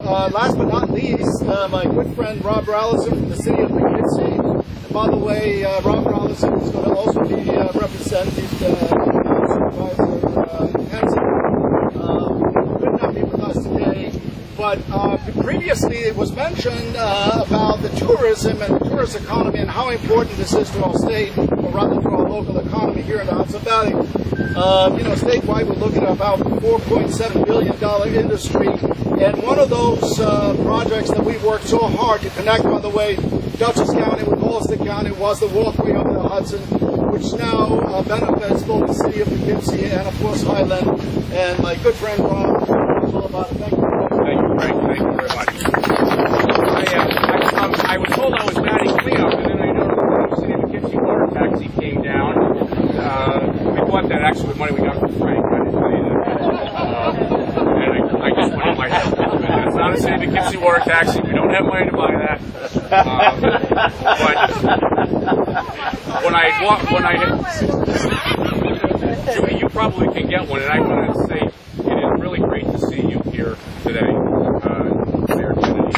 Last but not least, my good friend Rob Rolison from the city of Poughkeepsie. And by the way, Rob Rolison is going to also be representing Supervisor Hudson. Could not be with us today, but previously it was mentioned about the tourism and the tourist economy and how important this is to our state, or rather to our local economy here in the Hudson Valley. Statewide we're looking at about $4.7 billion industry. And one of those projects that we worked so hard to connect, by the way, Dutchess County with Rolison County was the walkway over the Hudson, which now benefits both the city of Poughkeepsie and, of course, Highland. And my good friend Rob knows all about it. Thank you. Thank you, Frank. Thank you very much. I was told I was batting cleanup, and then I noticed that the city of Poughkeepsie water taxi came down. We bought that actually with money we got from Frank. I didn't tell you that. And I just went in my head. It's not a city of Poughkeepsie water taxi. We don't have money to buy that. Julie, you probably can get one, and I want to say it is really great to see you here today, Mayor Kennedy.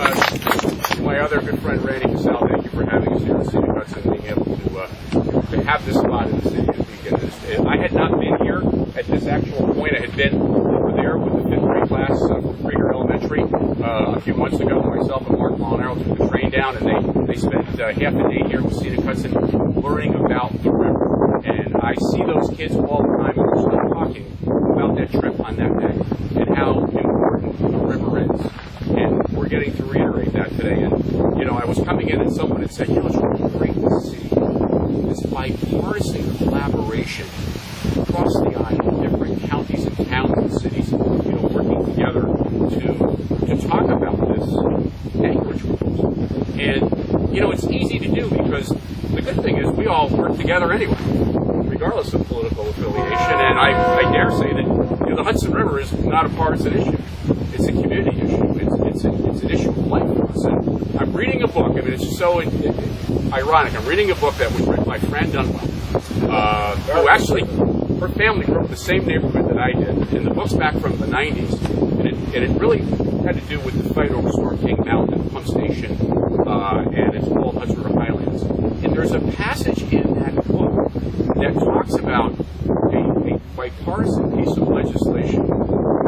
And to my other good friend Randy Casal, thank you for having us here in the city of Hudson and being able to have this spot in the city this weekend. I had not been here at this actual point. I had been over there with the 5th grade class from Krieger Elementary a few months ago. Myself and Mark Molinaro took the train down, and they spent half a day here with Scenic Hudson learning about the river. And I see those kids all the time, and we're still talking about that trip on that day and how important the river is. And we're getting to reiterate that today. And, I was coming in and someone had said, it's really great to see this bipartisan collaboration across the island, different counties and towns and cities, working together to talk about this Anchorage proposal. And, it's easy to do because the good thing is we all work together anyway, regardless of political affiliation. And I dare say that the Hudson River is not a partisan issue. It's a community issue. It's an issue of life for us. And I'm reading a book. It's so ironic. I'm reading a book that was written by Fran Dunwell, who actually, her family grew up in the same neighborhood that I did. And the book's back from the 90s. And it really had to do with the fight over Storm King Mountain pump station. And it's called Hudson River Highlands. And there's a passage in that book that talks about a bipartisan piece of legislation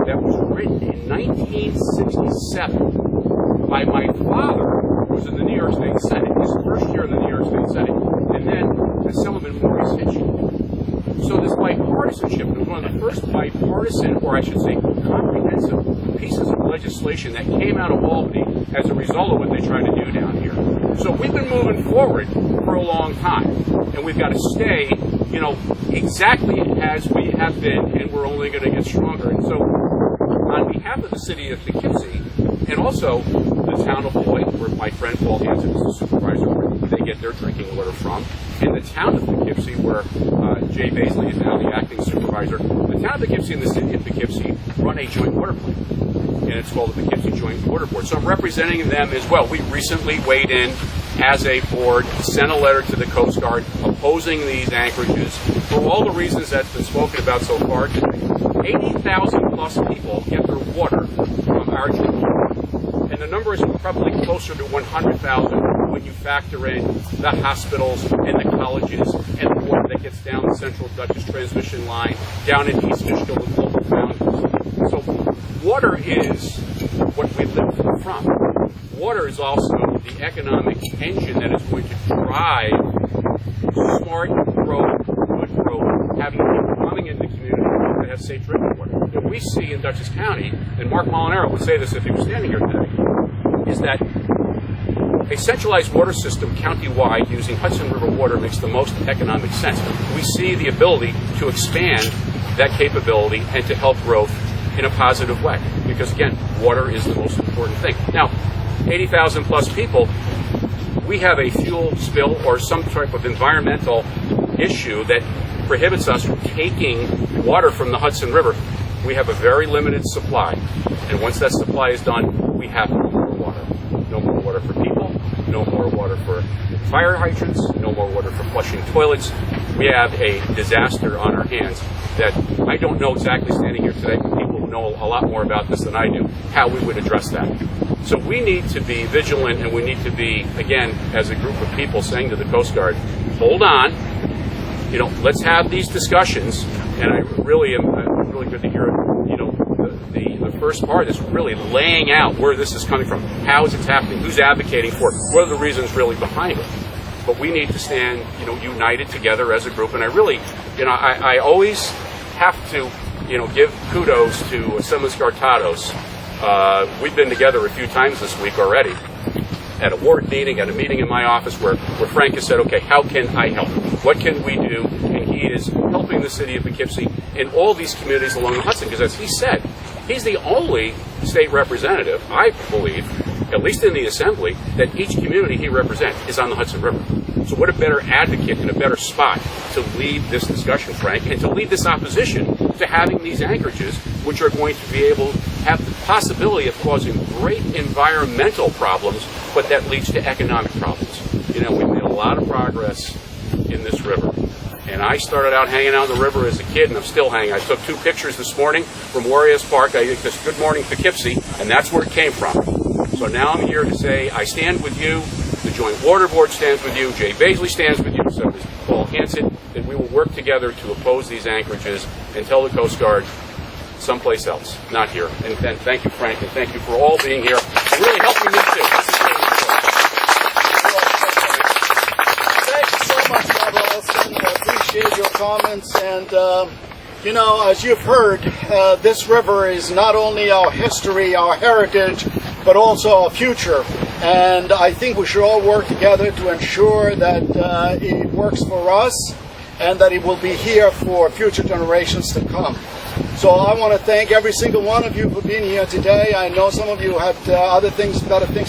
that was written in 1967 by my father, who was in the New York State Senate, his first year in the New York State Senate, and then Assemblyman Maurice Hitchens. So this bipartisanship was one of the first bipartisan, or I should say comprehensive, pieces of legislation that came out of Albany as a result of what they tried to do down here. So we've been moving forward for a long time, and we've got to stay, exactly as we have been, and we're only going to get stronger. And so, on behalf of the city of Poughkeepsie, and also the town of Floyd, where my friend Paul Hansen is the supervisor, where they get their drinking water from, and the town of Poughkeepsie, where Jay Baisley is now the acting supervisor, the town of Poughkeepsie and the city of Poughkeepsie run a joint water plant, and it's called the Poughkeepsie Joint Water Board. So I'm representing them as well. We recently weighed in as a board, sent a letter to the Coast Guard opposing these anchorages for all the reasons that's been spoken about so far today. 80,000 plus people get their water from our joint water. And the number is probably closer to 100,000 when you factor in the hospitals and the colleges and the water that gets down the Central Dutchess transmission line, down in East Fishkill with local boundaries. So water is what we live from. Water is also the economic engine that is going to drive smart growth, good growth, having people coming into the community that have safe drinking water. What we see in Dutchess County, and Mark Molinaro would say this if he was standing here today, is that a centralized water system county-wide using Hudson River water makes the most economic sense. We see the ability to expand that capability and to help growth in a positive way. Because again, water is the most important thing. Now, 80,000 plus people, we have a fuel spill or some type of environmental issue that prohibits us from taking water from the Hudson River. We have a very limited supply. And once that supply is done, we have no more water. No more water for people, no more water for fire hydrants, no more water for flushing toilets. we have a disaster on our hands that I don't know exactly standing here today, but people who know a lot more about this than I do, how we would address that. So we need to be vigilant, and we need to be, again, as a group of people saying to the Coast Guard, hold on, let's have these discussions. And I really am really good to hear, the first part is really laying out where this is coming from, how is it happening, who's advocating for it, what are the reasons really behind it. But we need to stand, united together as a group. And I really, I always have to, give kudos to Assemblyman Scartados. We've been together a few times this week already at a ward meeting, at a meeting in my office where Frank has said, okay, how can I help? What can we do? And he is helping the city of Poughkeepsie in all these communities along the Hudson, because as he said, he's the only state representative, I believe, at least in the Assembly, that each community he represents is on the Hudson River. So what a better advocate and a better spot to lead this discussion, Frank, and to lead this opposition to having these anchorages, which are going to be able to have the possibility of causing great environmental problems, but that leads to economic problems. We've made a lot of progress in this river. And I started out hanging out on the river as a kid, and I'm still hanging. I took 2 pictures this morning from Warriors Park. I did this Good Morning Poughkeepsie, and that's where it came from. So now I'm here to say I stand with you, the Joint Water Board stands with you, Jay Baisley stands with you, so does Paul Hansen, that we will work together to oppose these anchorages and tell the Coast Guard someplace else, not here. And then thank you, Frank, and thank you for all being here and really helping me too. Thank you so much, Rob Rolison. I appreciate your comments. And, as you've heard, this river is not only our history, our heritage, but also our future. And I think we should all work together to ensure that it works for us and that it will be here for future generations to come. So I want to thank every single one of you for being here today. I know some of you had better things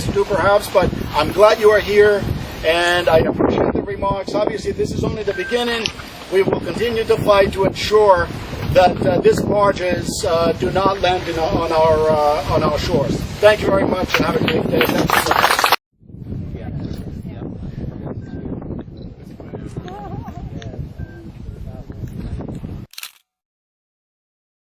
to do perhaps, but I'm glad you are here, and I appreciate the remarks. Obviously, this is only the beginning. We will continue to fight to ensure that these barges do not land on our shores. Thank you very much, and have a great day. Thank you so much.